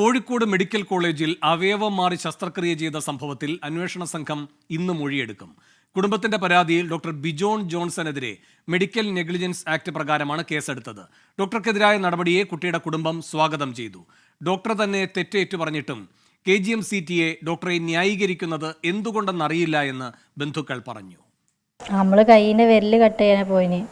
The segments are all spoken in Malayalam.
കോഴിക്കോട് മെഡിക്കൽ കോളേജിൽ അവയവം മാറി ശസ്ത്രക്രിയ ചെയ്ത സംഭവത്തിൽ അന്വേഷണ സംഘം ഇന്ന് മൊഴിയെടുക്കും. കുടുംബത്തിന്റെ പരാതിയിൽ ഡോക്ടർ ബിജോൺ ജോൺസണെതിരെ മെഡിക്കൽ നെഗ്ലിജൻസ് ആക്ട് പ്രകാരമാണ് കേസെടുത്തത്. ഡോക്ടർക്കെതിരായ നടപടിയെ കുട്ടിയുടെ കുടുംബം സ്വാഗതം ചെയ്തു. ഡോക്ടർ തന്നെ തെറ്റേറ്റു പറഞ്ഞിട്ടും KGM-CTA ഡോക്ടറെ ന്യായീകരിക്കുന്നത് എന്തുകൊണ്ടെന്നറിയില്ല എന്ന് ബന്ധുക്കൾ പറഞ്ഞു. നമ്മൾ കയ്യിൻ്റെ വിരല് കട്ട് ചെയ്യാൻ പോയിന്,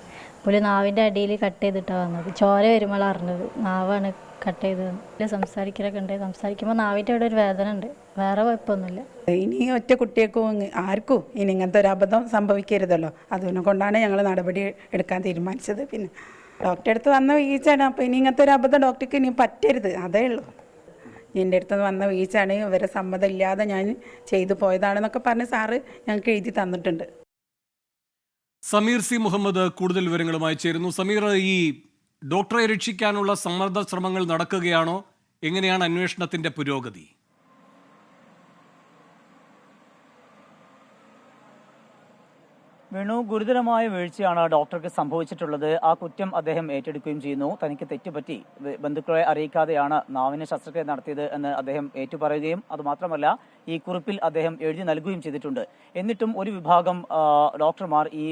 പുള്ളി നാവിൻ്റെ അടിയിൽ കട്ട് ചെയ്തിട്ടാണ് വന്നത്. ചോര വരുമ്പോൾ അറിഞ്ഞത് നാവാണ് കട്ട് ചെയ്തത്. സംസാരിക്കലൊക്കെ ഉണ്ട്, സംസാരിക്കുമ്പോൾ നാവിൻ്റെ അവിടെ ഒരു വേദന ഉണ്ട്, വേറെ കുഴപ്പമൊന്നുമില്ല. ഇനി ഒറ്റ കുട്ടിയേക്കും ആർക്കും ഇനി ഇങ്ങനത്തെ ഒരു അബദ്ധം സംഭവിക്കരുതല്ലോ, അതുകൊണ്ടാണ് ഞങ്ങൾ നടപടി എടുക്കാൻ തീരുമാനിച്ചത്. പിന്നെ ഡോക്ടറെ അടുത്ത് വന്ന വീഴ്ചയാണ്, അപ്പോൾ ഇനി ഇങ്ങനത്തെ ഒരു അബദ്ധം ഡോക്ടർക്ക് ഇനി പറ്റരുത്, അതേ ഉള്ളൂ. എൻ്റെ അടുത്ത് വന്ന വീഴ്ചയാണ്, ഇവരെ സമ്മതം ഇല്ലാതെ ഞാൻ ചെയ്തു പോയതാണെന്നൊക്കെ പറഞ്ഞ് സാറ് ഞങ്ങൾക്ക് എഴുതി തന്നിട്ടുണ്ട്. സമീർ സി മുഹമ്മദ് കൂടുതൽ വിവരങ്ങളുമായി ചേരുന്നു. സമീർ, ഈ ഡോക്ടറെ രക്ഷിക്കാനുള്ള സമ്മർദ്ദ ശ്രമങ്ങൾ നടക്കുകയാണോ? എങ്ങനെയാണ് അന്വേഷണത്തിന്റെ പുരോഗതി? വേണു, ഗുരുതരമായ വീഴ്ചയാണ് ഡോക്ടർക്ക് സംഭവിച്ചിട്ടുള്ളത്. ആ കുറ്റം അദ്ദേഹം ഏറ്റെടുക്കുകയും ചെയ്യുന്നു. തനിക്ക് തെറ്റുപറ്റി, ബന്ധുക്കളെ അറിയിക്കാതെയാണ് നാവിന് ശസ്ത്രക്രിയ നടത്തിയത് എന്ന് അദ്ദേഹം ഏറ്റുപറയുകയും അതുമാത്രമല്ല ഈ കുറിപ്പിൽ അദ്ദേഹം എഴുതി നൽകുകയും ചെയ്തിട്ടുണ്ട്. എന്നിട്ടും ഒരു വിഭാഗം ഡോക്ടർമാർ ഈ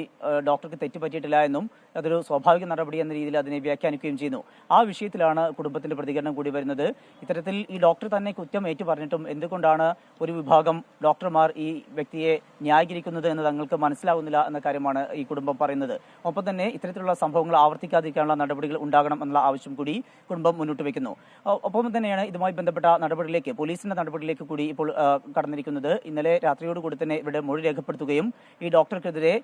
ഡോക്ടർക്ക് തെറ്റുപറ്റിയിട്ടില്ല എന്നും അതൊരു സ്വാഭാവിക നടപടി എന്ന രീതിയിൽ അതിനെ വ്യാഖ്യാനിക്കുകയും ചെയ്യുന്നു. ആ വിഷയത്തിലാണ് കുടുംബത്തിന്റെ പ്രതികരണം കൂടി വരുന്നത്. ഇത്തരത്തിൽ ഈ ഡോക്ടർ തന്നെ കുറ്റം ഏറ്റുപറഞ്ഞിട്ടും എന്തുകൊണ്ടാണ് ഒരു വിഭാഗം ഡോക്ടർമാർ ഈ വ്യക്തിയെ ന്യായീകരിക്കുന്നത് എന്ന് തങ്ങൾക്ക് മനസ്സിലാവുന്നില്ല എന്ന കാര്യമാണ് ഈ കുടുംബം പറയുന്നത്. ഒപ്പം തന്നെ ഇത്തരത്തിലുള്ള സംഭവങ്ങൾ ആവർത്തിക്കാതിരിക്കാനുള്ള നടപടികൾ ഉണ്ടാകണം എന്നുള്ള ആവശ്യം കൂടി കുടുംബം മുന്നോട്ട് വയ്ക്കുന്നു. ഒപ്പം തന്നെയാണ് ഇതുമായി ബന്ധപ്പെട്ട നടപടിയിലേക്ക്, പോലീസിന്റെ നടപടിയിലേക്ക് കൂടി ഇപ്പോൾ കടന്നിരിക്കുന്നത്. ഇന്നലെ രാത്രിയോടുകൂടി തന്നെ ഇവിടെ മൊഴി രേഖപ്പെടുത്തുകയും ഈ ഡോക്ടർക്കെതിരെ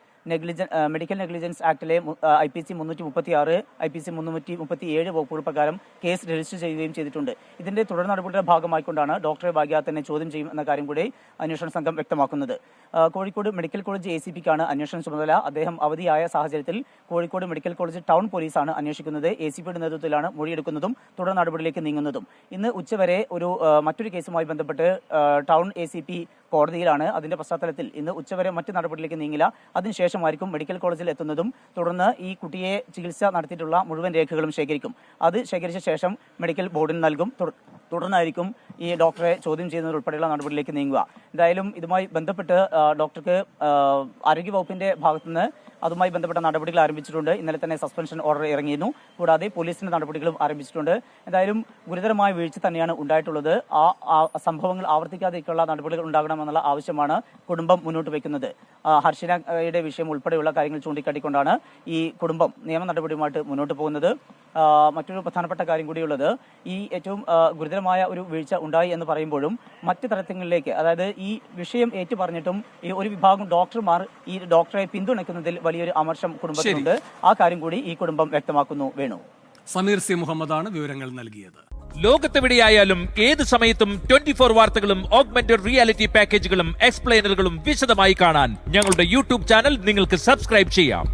മെഡിക്കൽ നെഗ്ലിജൻസ് ആക്ടിലെ IPC 336, IPC 337 വകുപ്പുകൾ പ്രകാരം കേസ് രജിസ്റ്റർ ചെയ്യുകയും ചെയ്തിട്ടുണ്ട്. ഇതിന്റെ തുടർ നടപടിയുടെ ഭാഗമായിക്കൊണ്ടാണ് ഡോക്ടറെ വൈകാതെ തന്നെ ചോദ്യം ചെയ്യും എന്ന കാര്യം കൂടി അന്വേഷണ സംഘം വ്യക്തമാക്കുന്നത്. കോഴിക്കോട് മെഡിക്കൽ കോളേജ് ACP-ക്കാണ് അന്വേഷണ ചുമതല. അദ്ദേഹം അവധിയായ സാഹചര്യത്തിൽ കോഴിക്കോട് മെഡിക്കൽ കോളേജ് ടൗൺ പോലീസാണ് അന്വേഷിക്കുന്നത്. ACP-യുടെ നേതൃത്വത്തിലാണ് മൊഴിയെടുക്കുന്നതും തുടർ നടപടിയിലേക്ക് നീങ്ങുന്നതും. ഇന്ന് ഉച്ചവരെ മറ്റൊരു കേസുമായി ബന്ധപ്പെട്ട് ടൗൺ ACP കോടതിയിലാണ്. അതിന്റെ പശ്ചാത്തലത്തിൽ ഇന്ന് ഉച്ചവരെ മറ്റ് നടപടിയിലേക്ക് നീങ്ങില്ല. അതിനുശേഷമായിരിക്കും മെഡിക്കൽ കോളേജിൽ എത്തുന്നതും തുടർന്ന് ഈ കുട്ടിയെ ചികിത്സ നടത്തിയിട്ടുള്ള മുഴുവൻ രേഖകളും ശേഖരിക്കും. അത് ശേഖരിച്ച ശേഷം മെഡിക്കൽ ബോർഡിന് നൽകും. തുടർന്നായിരിക്കും ഈ ഡോക്ടറെ ചോദ്യം ചെയ്യുന്നതുൾപ്പെടെയുള്ള നടപടിയിലേക്ക് നീങ്ങുക. എന്തായാലും ഇതുമായി ബന്ധപ്പെട്ട് ഡോക്ടർക്ക് ആരോഗ്യവകുപ്പിന്റെ ഭാഗത്തുനിന്ന് അതുമായി ബന്ധപ്പെട്ട നടപടികൾ ആരംഭിച്ചിട്ടുണ്ട്. ഇന്നലെ തന്നെ സസ്പെൻഷൻ ഓർഡർ ഇറങ്ങിയിരുന്നു. കൂടാതെ പോലീസിന്റെ നടപടികളും ആരംഭിച്ചിട്ടുണ്ട്. എന്തായാലും ഗുരുതരമായ വീഴ്ച തന്നെയാണ് ഉണ്ടായിട്ടുള്ളത്. ആ സംഭവങ്ങൾ ആവർത്തിക്കാതിരിക്കാനുള്ള നടപടികൾ ഉണ്ടാകണമെന്നുള്ള ആവശ്യമാണ് കുടുംബം മുന്നോട്ട് വയ്ക്കുന്നത്. ഹർഷിനയുടെ വിഷയം ഉൾപ്പെടെയുള്ള കാര്യങ്ങൾ ചൂണ്ടിക്കാട്ടിക്കൊണ്ടാണ് ഈ കുടുംബം നിയമ നടപടിയുമായിട്ട് മുന്നോട്ട് പോകുന്നത്. മറ്റൊരു പ്രധാനപ്പെട്ട കാര്യം കൂടിയുള്ളത്, ഈ ഏറ്റവും ഗുരുതരമായ ഒരു വീഴ്ച ഉണ്ടായി എന്ന് പറയുമ്പോഴും മറ്റ് തരത്തിലേക്ക്, അതായത് ഈ വിഷയം ഏറ്റു പറഞ്ഞിട്ടും ഈ ഒരു വിഭാഗം ഡോക്ടർമാർ ഈ ഡോക്ടറെ പിന്തുണയ്ക്കുന്നതിൽ വലിയൊരു അമർഷം കുടുംബത്തിനുണ്ട്. ആ കാര്യം കൂടി ഈ കുടുംബം വ്യക്തമാക്കുന്നു. വേണു, സമീർ സി മുഹമ്മദാണ് വിവരങ്ങൾ നൽകിയത്. ലോകത്തെവിടെയായാലും ഏത് സമയത്തും 24 വാർത്തകളും ഓഗ്മെന്റഡ് റിയാലിറ്റി പാക്കേജുകളും എക്സ്പ്ലെയിനറുകളും വിശദമായി കാണാൻ ഞങ്ങളുടെ YouTube ചാനൽ നിങ്ങൾക്ക് സബ്സ്ക്രൈബ് ചെയ്യാം.